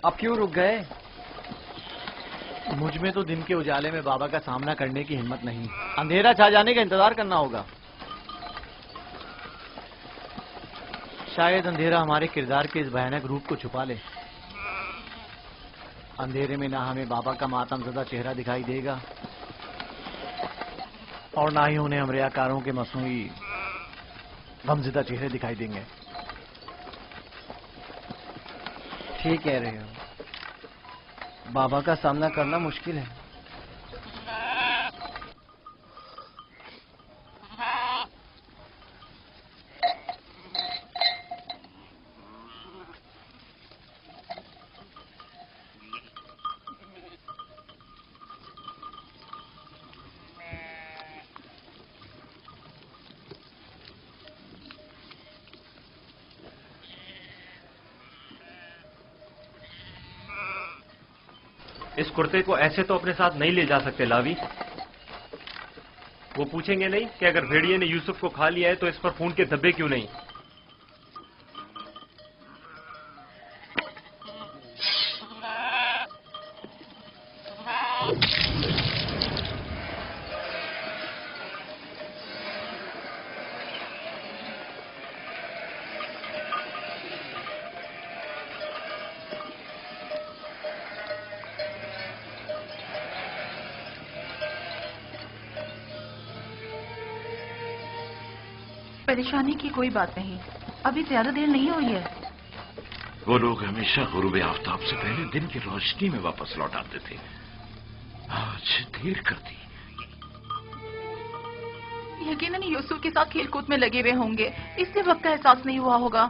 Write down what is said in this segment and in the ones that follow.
اب کیوں رک گئے؟ مجھ میں تو دن کے اجالے میں بابا کا سامنا کرنے کی ہمت نہیں، اندھیرا چھا جانے کا انتظار کرنا ہوگا۔ شاید اندھیرا ہمارے کردار کے اس بھیانک روپ کو چھپا لے۔ اندھیرے میں نہ ہمیں بابا کا ماتم زدہ چہرہ دکھائی دے گا اور نہ ہی انہیں ہم ریاکاروں کے مصنوعی غمزدہ چہرے دکھائی دیں گے۔ ٹھیک کہہ رہے ہو، بابا کا سامنا کرنا مشکل ہے۔ اس کرتے کو ایسے تو اپنے ساتھ نہیں لے جا سکتے لاوی۔ وہ پوچھیں گے نہیں کہ اگر بھیڑیے نے یوسف کو کھا لیا ہے تو اس پر خون کے دھبے کیوں نہیں؟ پریشانی کی کوئی بات نہیں، ابھی زیادہ دیر نہیں ہوئی ہے۔ وہ لوگ ہمیشہ غروب آفتاب سے پہلے دن کی روشنی میں واپس لوٹ آتے تھے، آج دیر کر دی۔ یقیناً یوسف کے ساتھ کھیل کود میں لگے ہوئے ہوں گے، اس لیے وقت کا احساس نہیں ہوا ہوگا۔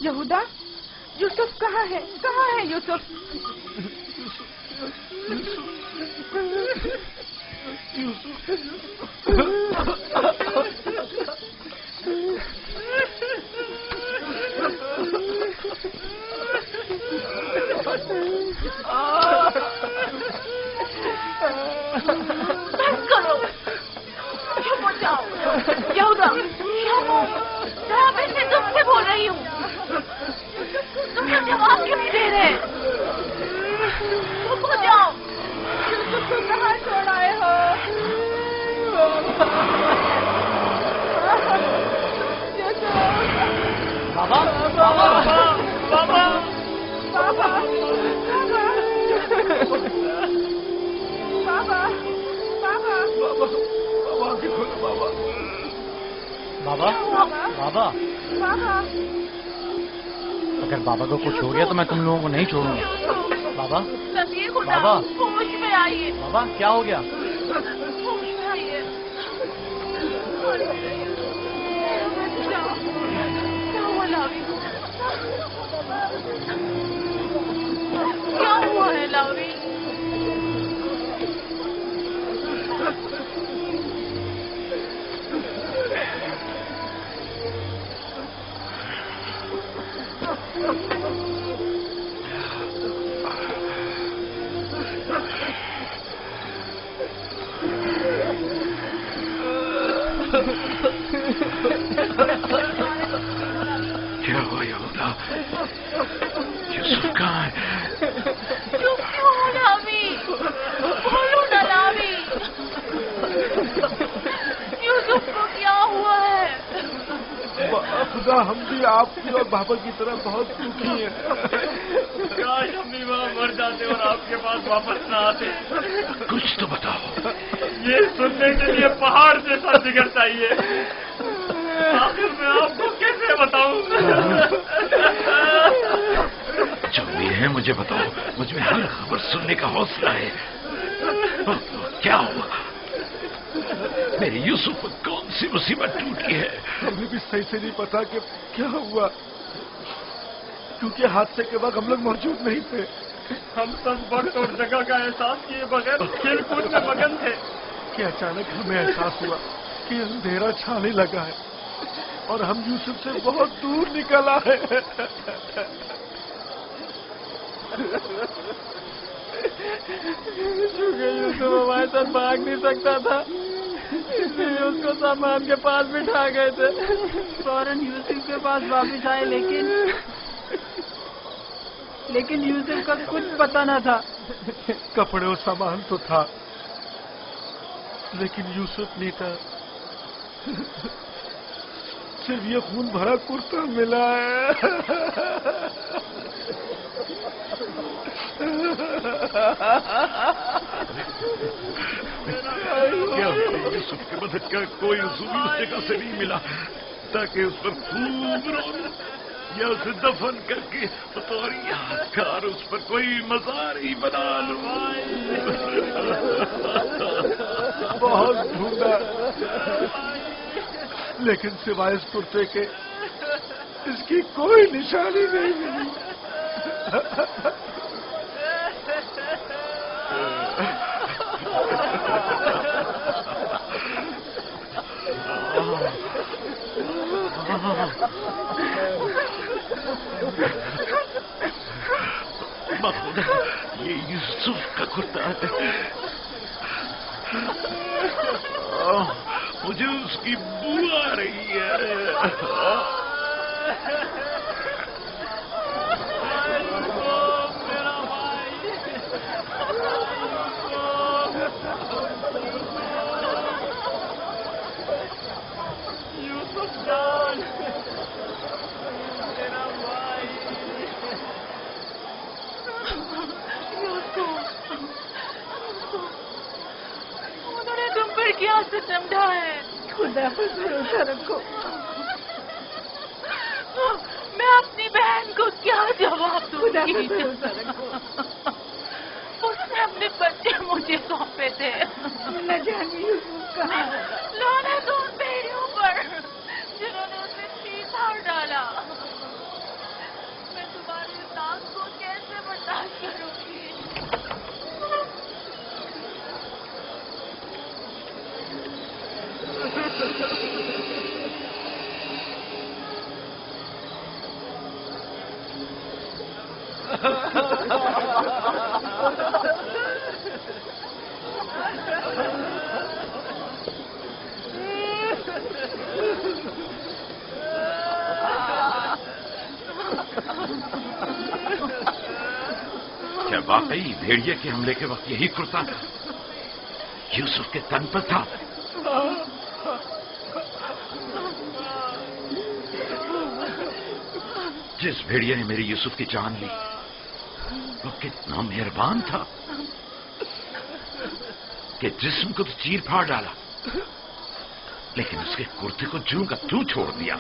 یہودا، یوسف کہاں ہے؟ کہاں ہے یوسف؟ یہودا، میں تم سے بول رہی ہوں، تم کیا جواب کیوں نہیں دے رہے؟ چپ ہو جاؤ۔ یوسف کو کہاں چھوڑ آئے ہو؟ بابا بابا بابا بابا بابا بابا بابا، اگر بابا کو کچھ ہو گیا تو میں تم لوگوں کو نہیں چھوڑوں گا۔ بابا بابا ہوش میں آئیے۔ بابا کیا ہو گیا؟ ہوش میں آئیے۔ کیا ہوا لاوی؟ کیا ہوا یہودا؟ یوسف کہاں ہے؟ چپ کیوں ہو لاوی؟ بولو نا لاوی، یوسف کو کیا ہوا ہے؟ خدا ہم بھی آپ کی اور بابا کی طرح بہت دکھی ہیں. کاش ہم بھی وہاں مر جاتے اور آپ کے پاس واپس نہ آتے. کچھ تو بتاؤ. یہ سننے کے لیے پہاڑ جیسا جگر چاہیے. آخر میں آپ کو کیسے بتاؤں؟ جو بھی ہے مجھے بتاؤ. مجھ میں ہر خبر سننے کا حوصلہ ہے. کیا ہوا؟ میرے یوسف کو کون سی مصیبت ٹوٹی ہے؟ ہمیں بھی صحیح سے نہیں پتا کہ کیا ہوا، کیونکہ حادثے کے وقت ہم لوگ موجود نہیں تھے. ہم سب وقت اور جگہ کا احساس کیے بغیر کھیل کود میں مگن تھے کہ اچانک ہمیں احساس ہوا کہ اندھیرا چھانے لگا ہے اور ہم یوسف سے بہت دور نکل آئے. چونکہ یوسف ہمارے ساتھ بھاگ نہیں سکتا تھا، اس لیے اس کو سامان کے پاس بٹھا گئے تھے. فوراً یوسف کے پاس واپس آئے، لیکن یوسف کا کچھ پتہ نہ تھا. کپڑے اور سامان تو تھا لیکن یوسف نہیں تھا. صرف یہ خون بھرا کرتا ملا ہے. یوسف کی مدد کا کوئی اصول اس جگہ سے نہیں ملا تاکہ اس پر خوب رو یا اسے دفن کر کے بطور یادگار اس پر کوئی مزار ہی بنا لوں. بہت ڈھونڈا لیکن سوائے اس کرتے کے اس کی کوئی نشانی نہیں ملی. خدا، یہ یوسف کا کرتا ہے. مجھے اس کی بو آ رہی ہے. انہوں نے تم پر کیا ستم ڈھا ہے؟ خدا پر بھروسہ رکھو. میں اپنی بہن کو کیا جواب دوں خدا گی؟ پر بھروسہ رکھو. اس نے اپنے بچے مجھے سونپے تھے. نہ جانے یوسف کہاں ہے. لعنت ان بھیڑیوں پر جنہوں نے اسے تیر مار ڈالا. میں تمہاری اس آگ کو کیسے برداشت کروں گی؟ کیا واقعی بھیڑیے کے حملے کے وقت یہی کرتا تھا؟ یوسف کے تن پر تھا؟ جس بھیڑیے نے میری یوسف کی جان لی وہ کتنا مہربان تھا کہ جسم کو تو چیر پھاڑ ڈالا لیکن اس کے کرتے کو جوں کا توں چھوڑ دیا.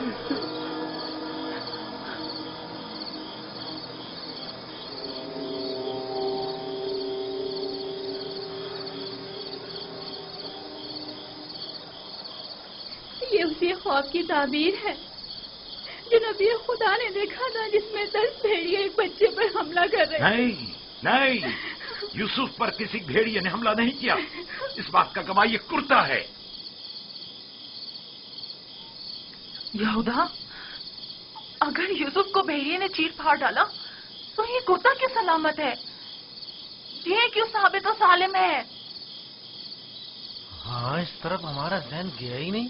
یہ اسی خواب کی تعبیر ہے جو نبی خدا نے دیکھا تھا جس میں 10 بھیڑیے ایک بچے پر حملہ کر رہے. نہیں، یوسف پر کسی بھیڑیے نے حملہ نہیں کیا. اس بات کا گواہ یہ کرتا ہے. یہودا، اگر یوسف کو بھیڑیے نے چیر پھاڑ ڈالا تو یہ کرتا کیوں سلامت ہے؟ یہ کیوں ثابت و سالم ہے؟ ہاں، اس طرف ہمارا ذہن گیا ہی نہیں.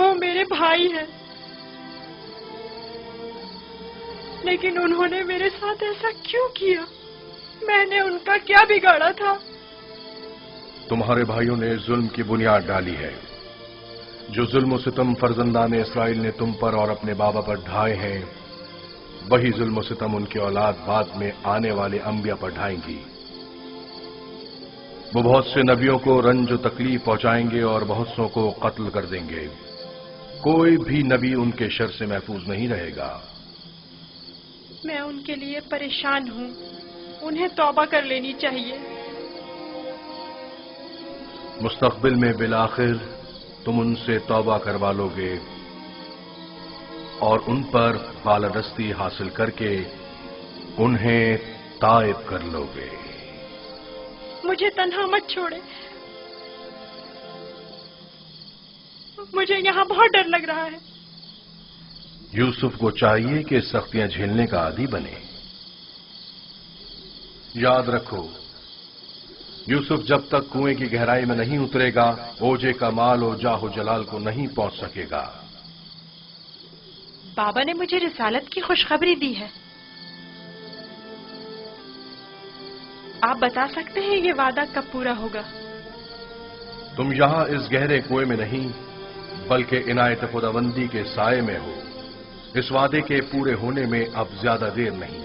وہ میرے بھائی ہیں، لیکن انہوں نے میرے ساتھ ایسا کیوں کیا؟ میں نے ان کا کیا بگاڑا تھا؟ تمہارے بھائیوں نے ظلم کی بنیاد ڈالی ہے۔ جو ظلم و ستم فرزندان اسرائیل نے تم پر اور اپنے بابا پر ڈھائے ہیں، وہی ظلم و ستم ان کی اولاد بعد میں آنے والے انبیاء پر ڈھائیں گی۔ وہ بہت سے نبیوں کو رنج و تکلیف پہنچائیں گے اور بہت سوں کو قتل کر دیں گے۔ کوئی بھی نبی ان کے شر سے محفوظ نہیں رہے گا۔ میں ان کے لیے پریشان ہوں، انہیں توبہ کر لینی چاہیے۔ مستقبل میں بالآخر تم ان سے توبہ کروا لو گے اور ان پر بالادستی حاصل کر کے انہیں تائب کر لو گے۔ مجھے تنہا مت چھوڑے، مجھے یہاں بہت ڈر لگ رہا ہے۔ یوسف کو چاہیے کہ سختیاں جھیلنے کا عادی بنے۔ یاد رکھو، یوسف جب تک کنویں کی گہرائی میں نہیں اترے گا، اوجے کا مال و جاہ و جلال کو نہیں پہنچ سکے گا۔ بابا نے مجھے رسالت کی خوشخبری دی ہے۔ آپ بتا سکتے ہیں یہ وعدہ کب پورا ہوگا؟ تم یہاں اس گہرے کنویں میں نہیں بلکہ عنایت خداوندی کے سائے میں ہو۔ اس وعدے کے پورے ہونے میں اب زیادہ دیر نہیں۔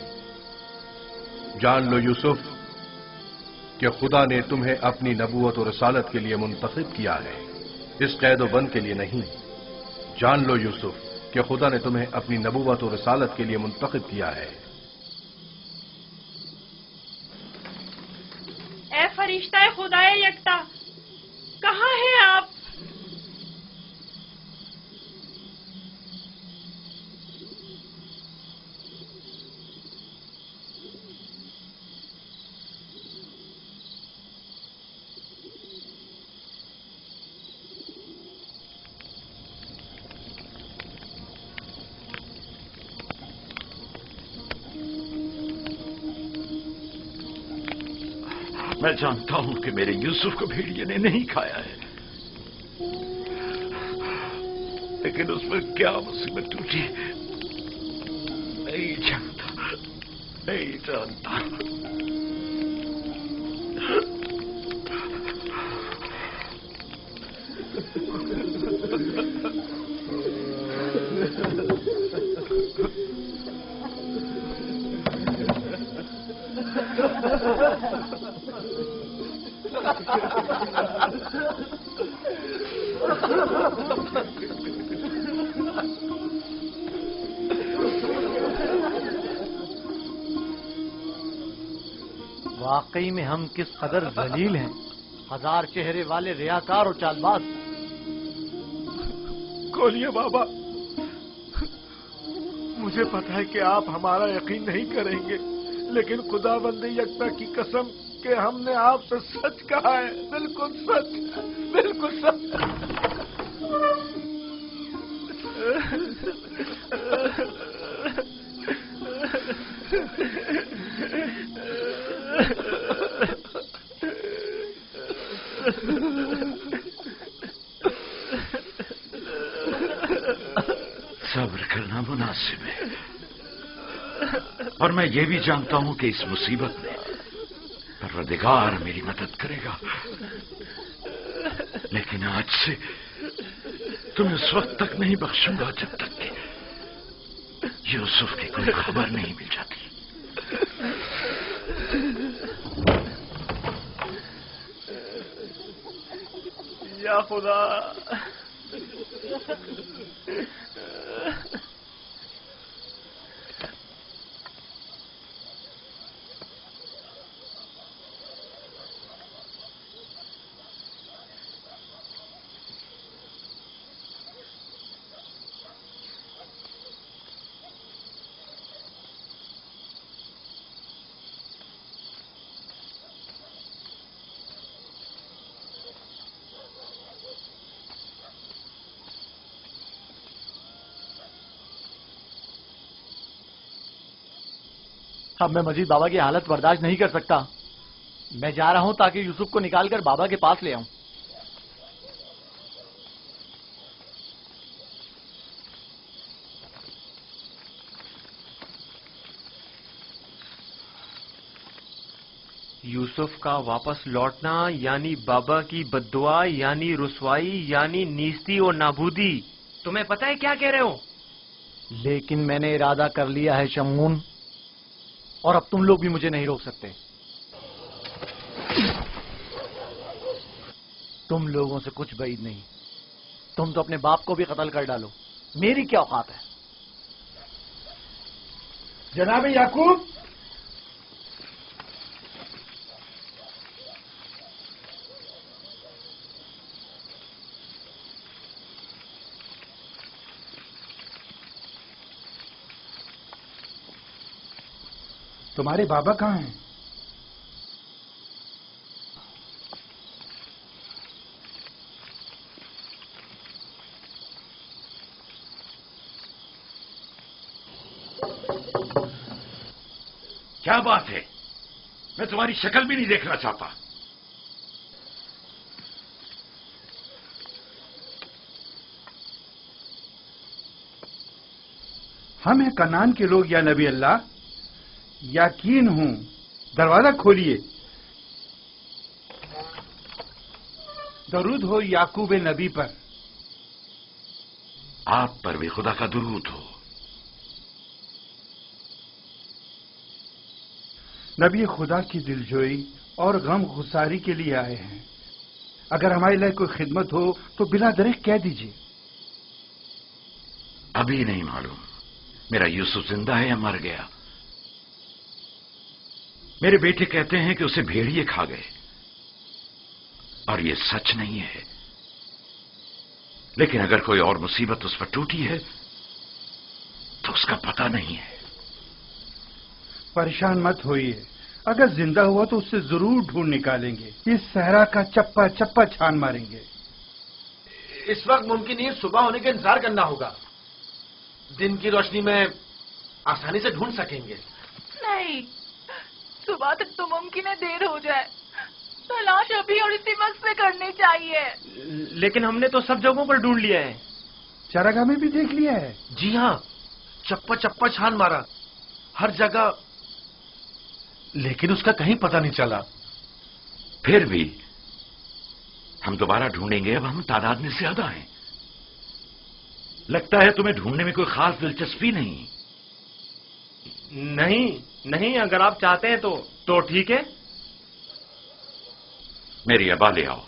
جان لو یوسف کہ خدا نے تمہیں اپنی نبوت اور رسالت کے لیے منتخب کیا ہے، اس قید و بند کے لیے نہیں۔ جان لو یوسف کہ خدا نے تمہیں اپنی نبوت اور رسالت کے لیے منتخب کیا ہے۔ اے فرشتہ خدائے یکتا، کہاں ہیں آپ؟ میں جانتا ہوں کہ میرے یوسف کو بھیڑیے نے نہیں کھایا ہے، لیکن اس پر کیا مصیبت ٹوٹی نہیں جانتا، نہیں جانتا۔ واقعی میں ہم کس قدر ذلیل ہیں، ہزار چہرے والے ریاکار اور چال باز۔ کھولیے بابا، مجھے پتا ہے کہ آپ ہمارا یقین نہیں کریں گے، لیکن خدا بندی یکتا کی قسم کہ ہم نے آپ سے سچ کہا ہے، بالکل سچ، بالکل سچ۔ صبر کرنا مناسب ہے، اور میں یہ بھی جانتا ہوں کہ اس مصیبت میں پروردگار میری مدد کرے گا، لیکن آج سے تمہیں اس وقت تک نہیں بخشوں گا جب تک کہ یوسف کی کوئی خبر نہیں مل جاتی۔ یا خدا، اب میں مزید بابا کی حالت برداشت نہیں کر سکتا۔ میں جا رہا ہوں تاکہ یوسف کو نکال کر بابا کے پاس لے آؤں۔ یوسف کا واپس لوٹنا یعنی بابا کی بددعا یعنی رسوائی یعنی نیستی اور نابودی. تمہیں پتہ ہے کیا کہہ رہے ہو؟ لیکن میں نے ارادہ کر لیا ہے شمعون، اور اب تم لوگ بھی مجھے نہیں روک سکتے. تم لوگوں سے کچھ بعید نہیں. تم تو اپنے باپ کو بھی قتل کر ڈالو، میری کیا اوقات ہے؟ جناب یعقوب، تمہارے بابا کہاں ہیں؟ کیا بات ہے؟ میں تمہاری شکل بھی نہیں دیکھنا چاہتا. ہم ہیں کنعان کے لوگ یا نبی اللہ. یقین ہوں، دروازہ کھولیے. درود ہو یعقوب نبی پر. آپ پر بھی خدا کا درود ہو. نبی خدا کی دلجوئی اور غم گساری کے لیے آئے ہیں. اگر ہمارے لیے کوئی خدمت ہو تو بلا دریغ کہہ دیجیے. ابھی نہیں معلوم میرا یوسف زندہ ہے یا مر گیا. میرے بیٹے کہتے ہیں کہ اسے بھیڑیے کھا گئے، اور یہ سچ نہیں ہے. لیکن اگر کوئی اور مصیبت اس پر ٹوٹی ہے تو اس کا پتہ نہیں ہے. پریشان مت ہوئیے، اگر زندہ ہوا تو اسے ضرور ڈھونڈ نکالیں گے. اس صحرا کا چپا چپا چھان ماریں گے. اس وقت ممکن نہیں صبح ہونے کا انتظار کرنا ہوگا. دن کی روشنی میں آسانی سے ڈھونڈ سکیں گے. نہیں، صبح تک تو ممکن ہے دیر ہو جائے. تلاش ابھی اور اسی وقت سے کرنی چاہیے. لیکن ہم نے تو سب جگہوں پر ڈھونڈ لیا ہے. چراگاہ میں بھی دیکھ لیا ہے. جی ہاں، چپا چپا چھان مارا ہر جگہ، لیکن اس کا کہیں پتہ نہیں چلا. پھر بھی ہم دوبارہ ڈھونڈیں گے. اب ہم تعداد میں زیادہ ہیں. لگتا ہے تمہیں ڈھونڈنے میں کوئی خاص دلچسپی نہیں. نہیں، اگر آپ چاہتے ہیں تو ٹھیک ہے. میری ابا لے آؤ.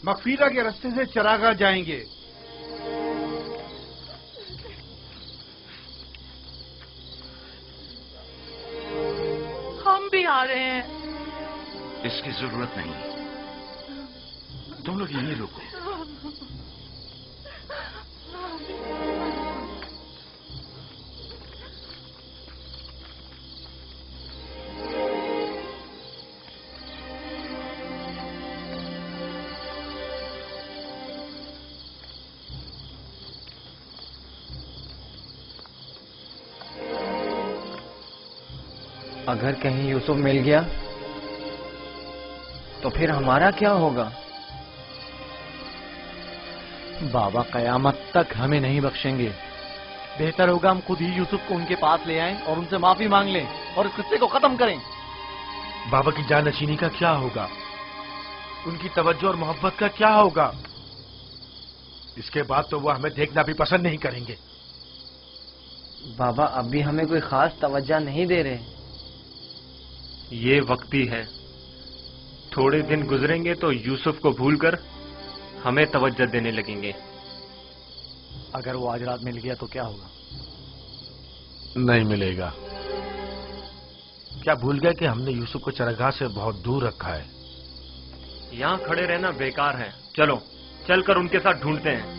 مغفیرہ کے راستے سے چراگاہ جائیں گے. ہم بھی آ رہے ہیں. اس کی ضرورت نہیں، تم لوگ یہیں رکو. اگر کہیں یوسف مل گیا تو پھر ہمارا کیا ہوگا؟ بابا قیامت تک ہمیں نہیں بخشیں گے. بہتر ہوگا ہم خود ہی یوسف کو ان کے پاس لے آئیں اور ان سے معافی مانگ لیں اور اس قصے کو ختم کریں. بابا کی جانشینی کا کیا ہوگا؟ ان کی توجہ اور محبت کا کیا ہوگا؟ اس کے بعد تو وہ ہمیں دیکھنا بھی پسند نہیں کریں گے. بابا اب بھی ہمیں کوئی خاص توجہ نہیں دے رہے. یہ وقتی ہے. تھوڑے دن گزریں گے تو یوسف کو بھول کر ہمیں توجہ دینے لگیں گے. اگر وہ آج رات مل گیا تو کیا ہوگا؟ نہیں ملے گا. کیا بھول گئے کہ ہم نے یوسف کو چراگاہ سے بہت دور رکھا ہے؟ یہاں کھڑے رہنا بیکار ہے. چلو چل کر ان کے ساتھ ڈھونڈتے ہیں.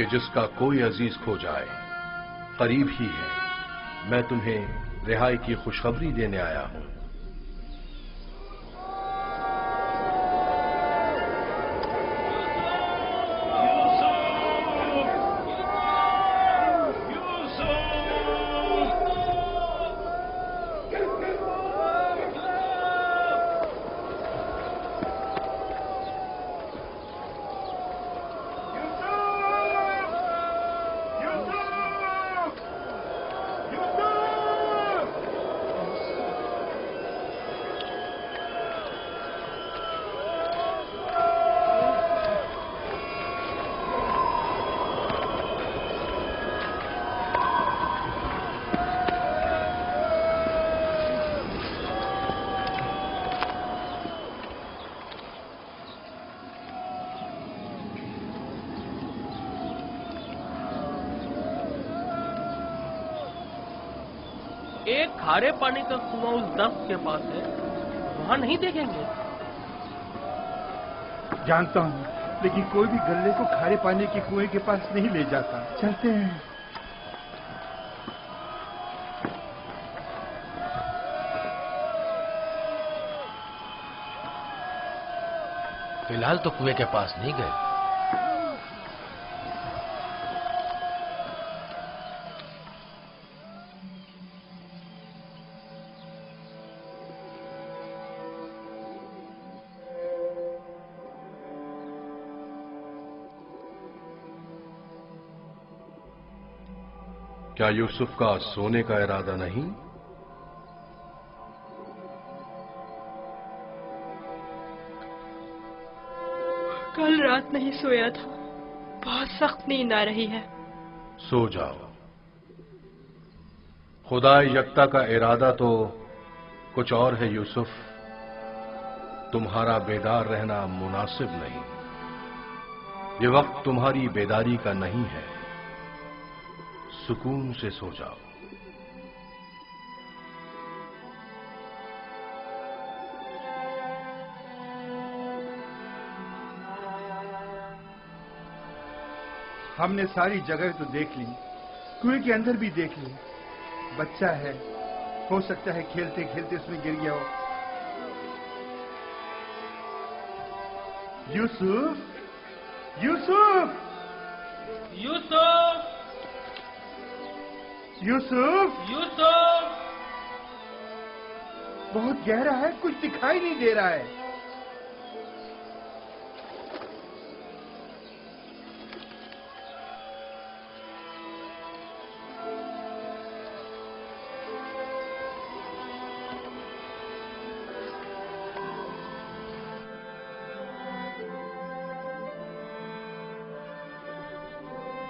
کہ جس کا کوئی عزیز کھو جائے قریب ہی ہے، میں تمہیں رہائی کی خوشخبری دینے آیا ہوں۔ ایک کھارے پانی کا کنواں اس درخت کے پاس ہے، وہاں نہیں دیکھیں گے؟ جانتا ہوں، لیکن کوئی بھی گلے کو کھارے پانی کے کنویں کے پاس نہیں لے جاتا۔ چلتے ہیں۔ فی الحال تو کنویں کے پاس نہیں گئے۔ کیا یوسف کا سونے کا ارادہ نہیں؟ کل رات نہیں سویا تھا، بہت سخت نیند آ رہی ہے۔ سو جاؤ۔ خدا یکتا کا ارادہ تو کچھ اور ہے یوسف، تمہارا بیدار رہنا مناسب نہیں۔ یہ وقت تمہاری بیداری کا نہیں ہے، سکون سے سو جاؤ۔ ہم نے ساری جگہ تو دیکھ لی، کنویں کے اندر بھی دیکھ لی۔ بچہ ہے، ہو سکتا ہے کھیلتے کھیلتے اس میں گر گیا ہو۔ یوسف، یوسف، یوسف، یوسف، یوسف! بہت گہرا ہے، کچھ دکھائی نہیں دے رہا ہے۔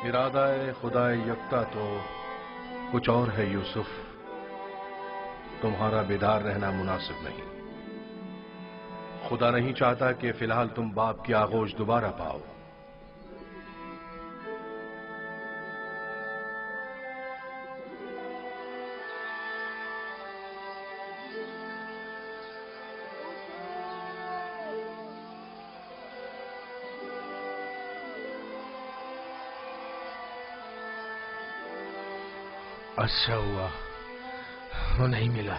ارادہ خدا یکتا تو کچھ اور ہے یوسف، تمہارا بیدار رہنا مناسب نہیں۔ خدا نہیں چاہتا کہ فی الحال تم باپ کی آغوش دوبارہ پاؤ۔ اچھا ہوا وہ نہیں ملا۔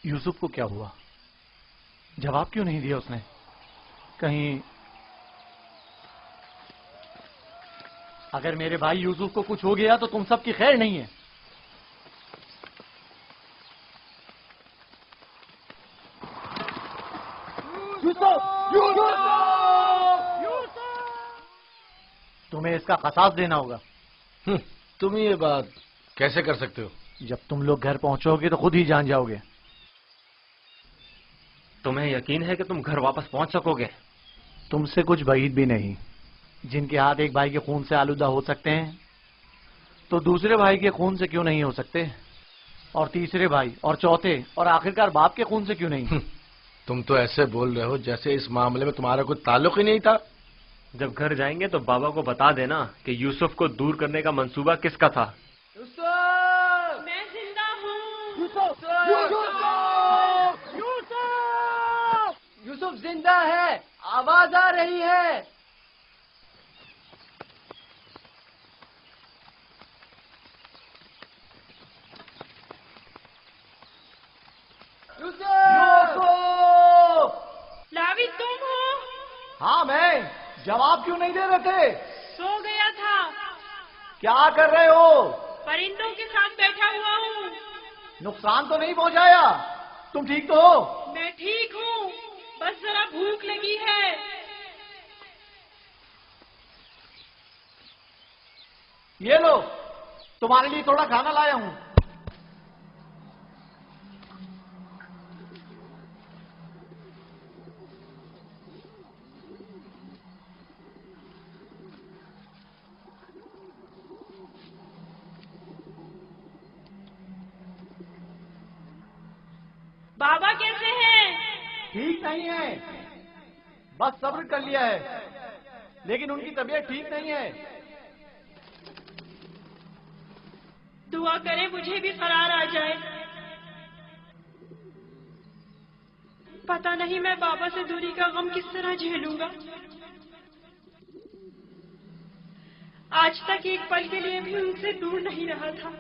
یوسف کو کیا ہوا؟ جواب کیوں نہیں دیا اس نے؟ کہیں اگر میرے بھائی یوسف کو کچھ ہو گیا تو تم سب کی خیر نہیں ہے۔ تمہیں اس کا قصاص دینا ہوگا۔ تم یہ بات کیسے کر سکتے ہو؟ جب تم لوگ گھر پہنچو گے تو خود ہی جان جاؤ گے۔ تمہیں یقین ہے کہ تم گھر واپس پہنچ سکو گے؟ تم سے کچھ بعید بھی نہیں۔ جن کے ہاتھ ایک بھائی کے خون سے آلودہ ہو سکتے ہیں تو دوسرے بھائی کے خون سے کیوں نہیں ہو سکتے؟ اور تیسرے بھائی اور چوتھے اور آخرکار باپ کے خون سے کیوں نہیں؟ تم تو ایسے بول رہے ہو جیسے اس معاملے میں تمہارا کوئی تعلق ہی نہیں تھا۔ جب گھر جائیں گے تو بابا کو بتا دینا کہ یوسف کو دور کرنے کا منصوبہ کس کا تھا۔ میں زندہ ہوں۔ یوسف زندہ ہے، آواز آ رہی ہے۔ لاوی تم ہو؟ ہاں میں، جواب کیوں نہیں دے رہے تھے؟ سو گیا تھا۔ کیا کر رہے ہو؟ پرندوں کے ساتھ بیٹھا ہوا ہوں۔ نقصان تو نہیں پہنچایا؟ تم ٹھیک تو ہو؟ میں ٹھیک ہوں، بس ذرا بھوک لگی ہے۔ یہ لو، تمہارے لیے تھوڑا کھانا لایا ہوں۔ بابا کیسے ہیں؟ ٹھیک نہیں ہے، بس صبر کر لیا ہے، لیکن ان کی طبیعت ٹھیک نہیں ہے۔ دعا کرے مجھے بھی قرار آ جائے۔ پتہ نہیں میں بابا سے دوری کا غم کس طرح جھیلوں گا۔ آج تک ایک پل کے لیے بھی ان سے دور نہیں رہا تھا۔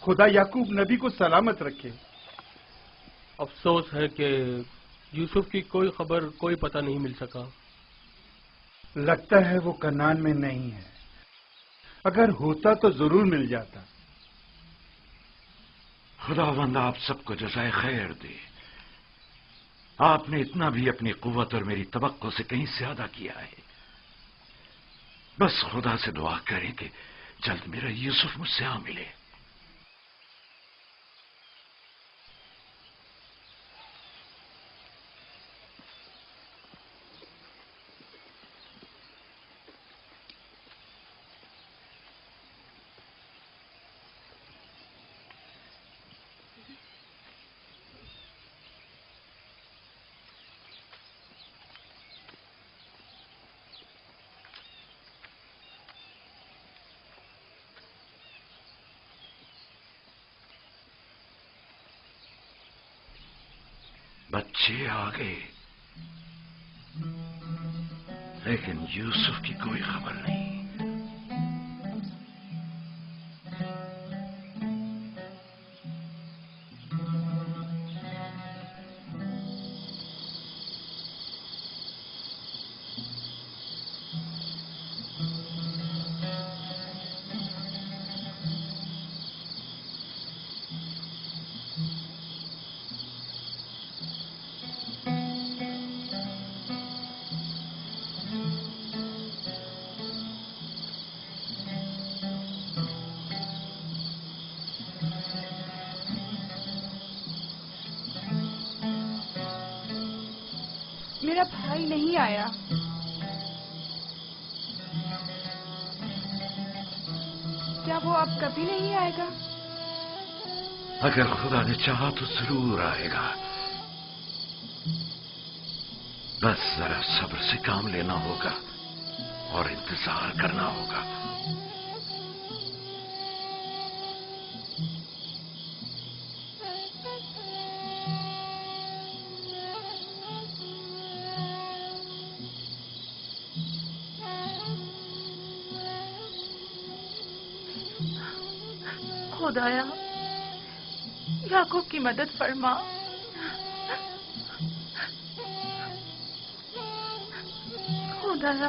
خدا یعقوب نبی کو سلامت رکھے۔ افسوس ہے کہ یوسف کی کوئی خبر، کوئی پتہ نہیں مل سکا۔ لگتا ہے وہ کنعان میں نہیں ہے، اگر ہوتا تو ضرور مل جاتا۔ خداوند آپ سب کو جزائے خیر دے۔ آپ نے اتنا بھی اپنی قوت اور میری توقع سے کہیں زیادہ کیا ہے۔ بس خدا سے دعا کریں کہ جلد میرا یوسف مجھ سے آ ملے۔ بچے آ گئے، لیکن یوسف کی کوئی خبر نہیں۔ میرا بھائی نہیں آیا۔ کیا وہ اب کبھی نہیں آئے گا؟ اگر خدا نے چاہا تو ضرور آئے گا، بس ذرا صبر سے کام لینا ہوگا اور انتظار کرنا ہوگا۔ خدایا یعقوب کی مدد فرما۔ خدایا